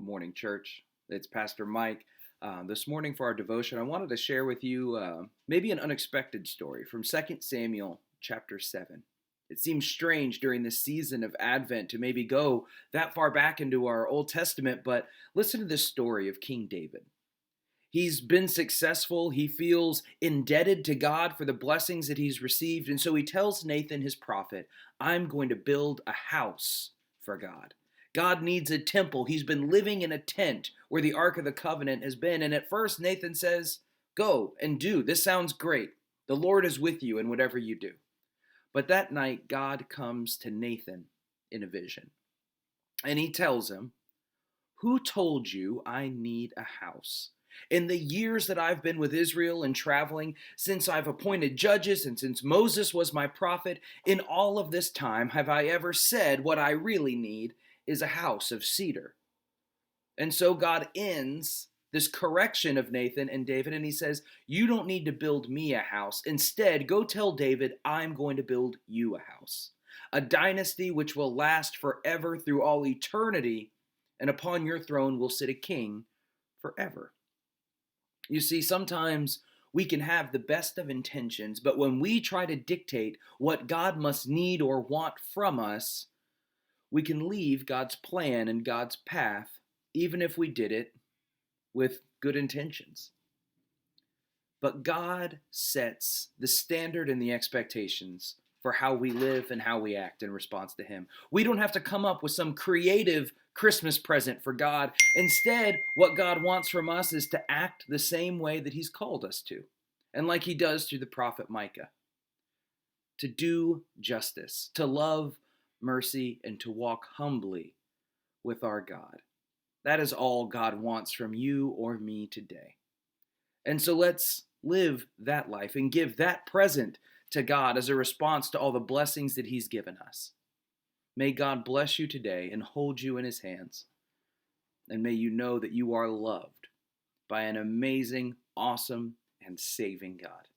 Good morning, church. It's Pastor Mike. This morning for our devotion, I wanted to share with you maybe an unexpected story from 2 Samuel chapter 7. It seems strange during this season of Advent to maybe go that far back into our Old Testament, but listen to this story of King David. He's been successful. He feels indebted to God for the blessings that he's received. And so he tells Nathan, his prophet, I'm going to build a house for God. God needs a temple. He's been living in a tent where the Ark of the Covenant has been. And at first, Nathan says, Go and do. This sounds great. The Lord is with you in whatever you do. But that night, God comes to Nathan in a vision. And he tells him, Who told you I need a house? In the years that I've been with Israel and traveling, since I've appointed judges and since Moses was my prophet, in all of this time have I ever said what I really need is a house of cedar. And so God ends this correction of Nathan and David, and he says, You don't need to build me a house. Instead, go tell David, I'm going to build you a house, a dynasty which will last forever through all eternity, and upon your throne will sit a king forever. You see, sometimes we can have the best of intentions, but when we try to dictate what God must need or want from us, we can leave God's plan and God's path, even if we did it with good intentions. But God sets the standard and the expectations for how we live and how we act in response to Him. We don't have to come up with some creative Christmas present for God. Instead, what God wants from us is to act the same way that He's called us to, and like He does through the prophet Micah, to do justice, to love mercy, and to walk humbly with our God. That is all God wants from you or me today. And so let's live that life and give that present to God as a response to all the blessings that He's given us. May God bless you today and hold you in His hands. And may you know that you are loved by an amazing, awesome, and saving God.